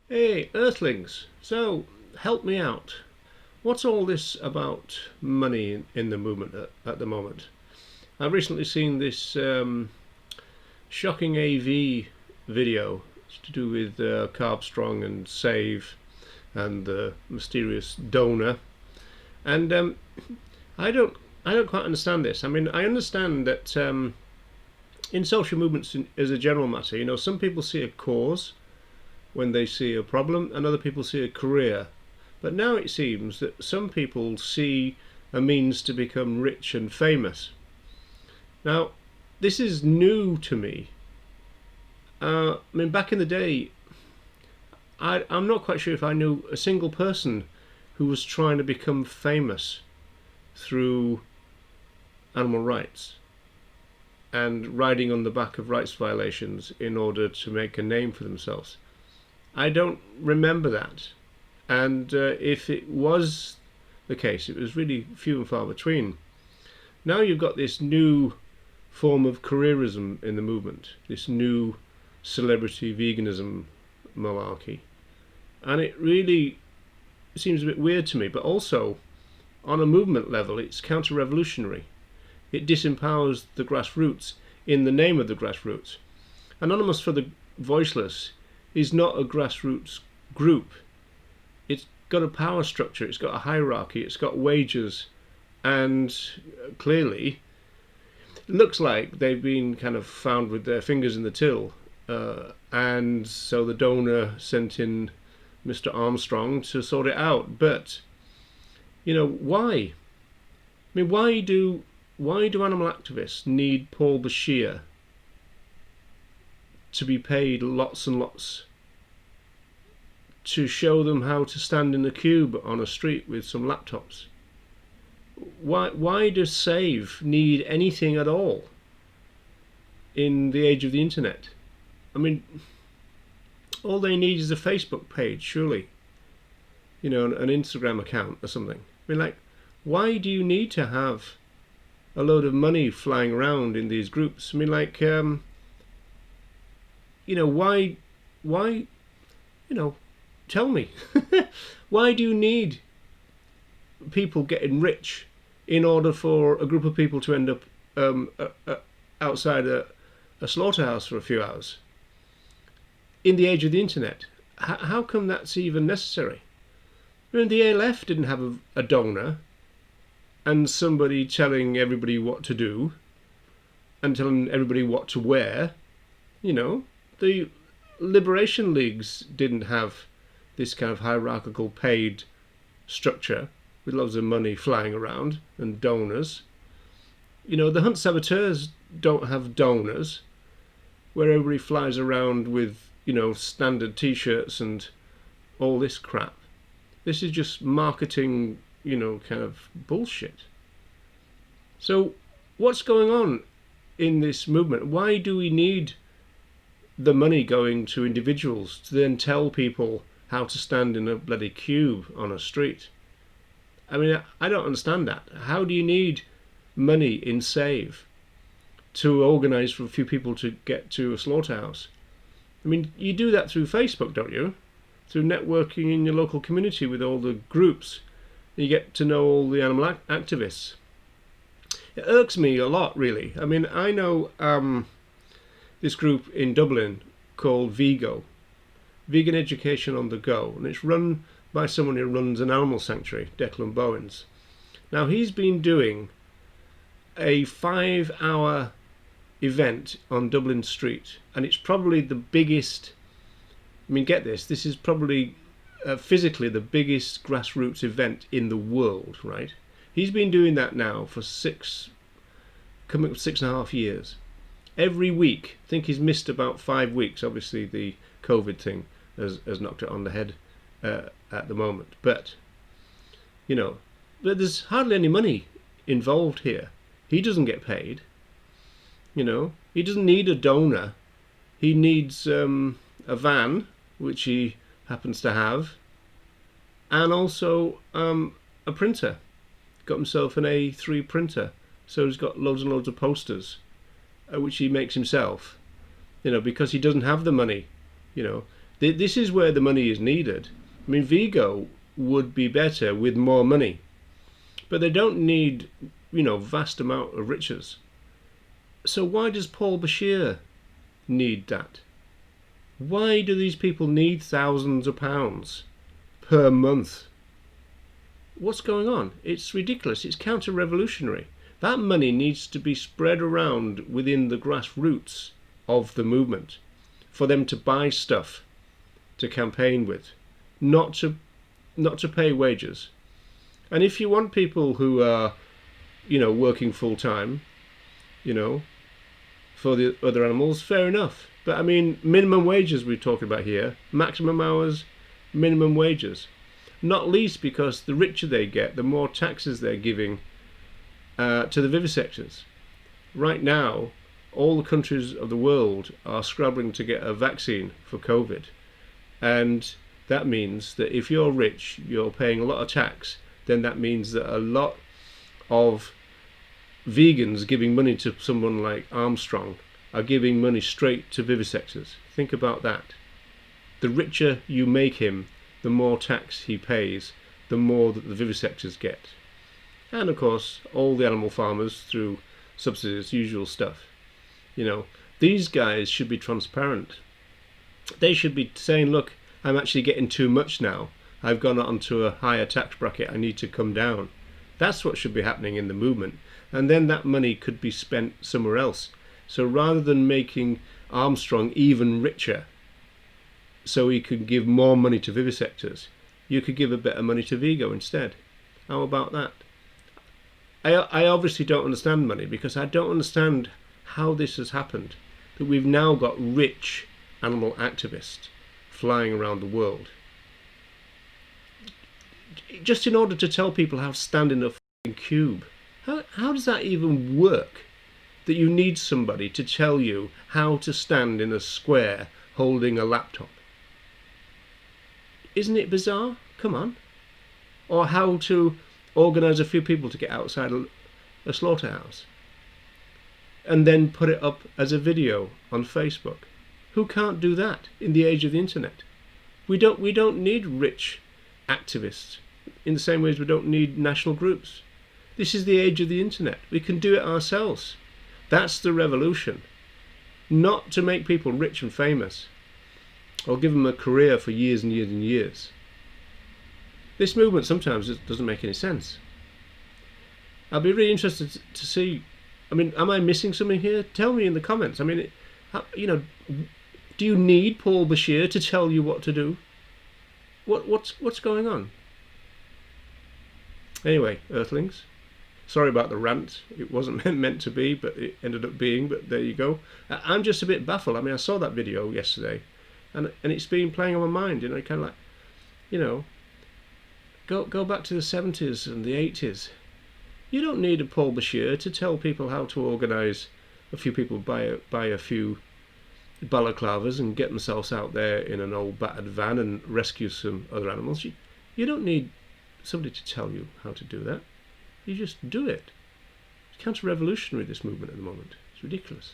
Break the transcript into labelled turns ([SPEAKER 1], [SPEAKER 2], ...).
[SPEAKER 1] Hey, Earthlings, so help me out. What's all this about money in the movement at the moment? I've recently seen this shocking AV video. It's to do with Carbstrong and Save and the mysterious donor. And I don't I don't quite understand this. I mean, I understand that in social movements, as a general matter, some people see a cause when they see a problem, and other people see a career. But now it seems that some people see a means to become rich and famous. Now, this is new to me. I mean, back in the day, I'm not quite sure if I knew a single person who was trying to become famous through animal rights and riding on the back of rights violations in order to make a name for themselves. I don't remember that. And if it was the case, it was really few and far between. Now you've got this new form of careerism in the movement, this new celebrity veganism malarkey. And it really seems a bit weird to me, but also on a movement level, it's counter-revolutionary. It disempowers the grassroots in the name of the grassroots. Anonymous for the Voiceless is not a grassroots group. It's got a power structure, it's got a hierarchy, it's got wages, and clearly it looks like they've been kind of found with their fingers in the till. And so the donor sent in Mr. Armstrong to sort it out. But, why? I mean, why do animal activists need Paul Bashir to be paid lots and lots to show them how to stand in a cube on a street with some laptops? Why does Save need anything at all in the age of the internet? I mean, all they need is a Facebook page, surely. An Instagram account or something. I mean, why do you need to have a load of money flying around in these groups? I mean, why, tell me. Why do you need people getting rich in order for a group of people to end up outside a slaughterhouse for a few hours? In the age of the internet, how come that's even necessary? I mean, the ALF didn't have a donor and somebody telling everybody what to do and telling everybody what to wear. The liberation leagues didn't have this kind of hierarchical paid structure with loads of money flying around and donors. The hunt saboteurs don't have donors where everybody flies around with standard t-shirts and all this crap. This is just marketing, kind of bullshit. So what's going on in this movement? Why do we need the money going to individuals to then tell people how to stand in a bloody cube on a street? I mean, I don't understand that. How do you need money in Save to organise for a few people to get to a slaughterhouse? I mean, you do that through Facebook, don't you? Through networking in your local community with all the groups. You get to know all the animal activists. It irks me a lot, really. I mean, I know this group in Dublin called VEGO, Vegan Education on the Go, and it's run by someone who runs an animal sanctuary, Declan Bowens. Now, he's been doing a 5-hour event on Dublin Street, and it's probably the biggest, I mean, get this is probably physically the biggest grassroots event in the world, right? He's been doing that now for coming up 6.5 years. Every week. I think he's missed about 5 weeks. Obviously the COVID thing has knocked it on the head at the moment. But there's hardly any money involved here. He doesn't get paid. He doesn't need a donor. He needs a van, which he happens to have, and also a printer. Got himself an A3 printer, so he's got loads and loads of posters, which he makes himself. Because he doesn't have the money, This is where the money is needed. I mean, VEGO would be better with more money, but they don't need, vast amount of riches. So why does Paul Bashir need that? Why do these people need thousands of pounds per month? What's going on? It's ridiculous. It's counter-revolutionary. That money needs to be spread around within the grassroots of the movement for them to buy stuff to campaign with, not to pay wages. And if you want people who are, working full time, for the other animals, fair enough. But I mean, minimum wages we're talking about here, maximum hours, minimum wages. Not least because the richer they get, the more taxes they're giving to the vivisectors. Right now, all the countries of the world are scrabbling to get a vaccine for COVID. And that means that if you're rich, you're paying a lot of tax, then that means that a lot of vegans giving money to someone like Armstrong are giving money straight to vivisectors. Think about that. The richer you make him, the more tax he pays, the more that the vivisectors get. And of course, all the animal farmers through subsidies, usual stuff. These guys should be transparent. They should be saying, look, I'm actually getting too much now. I've gone onto a higher tax bracket. I need to come down. That's what should be happening in the movement. And then that money could be spent somewhere else. So rather than making Armstrong even richer, so he could give more money to vivisectors, you could give a bit of money to VEGO instead. How about that? I obviously don't understand money, because I don't understand how this has happened, that we've now got rich animal activists flying around the world just in order to tell people how to stand in a f***ing cube. How does that even work? That you need somebody to tell you how to stand in a square holding a laptop. Isn't it bizarre? Come on. Or how to organise a few people to get outside a slaughterhouse and then put it up as a video on Facebook. Who can't do that in the age of the internet? We don't need rich activists in the same way as we don't need national groups. This is the age of the internet. We can do it ourselves. That's the revolution. Not to make people rich and famous or give them a career for years and years and years. This movement sometimes doesn't make any sense. I'll be really interested to see, am I missing something here? Tell me in the comments. Do you need Paul Bashir to tell you what to do? What's going on? Anyway, Earthlings, sorry about the rant. It wasn't meant to be, but it ended up being, but there you go. I'm just a bit baffled. I saw that video yesterday, and it's been playing on my mind, kind of like, go back to the 70s and the 80s. You don't need a Paul Bashir to tell people how to organise a few people buy a few balaclavas and get themselves out there in an old battered van and rescue some other animals. You don't need somebody to tell you how to do that. You just do it. It's counter-revolutionary, this movement at the moment. It's ridiculous.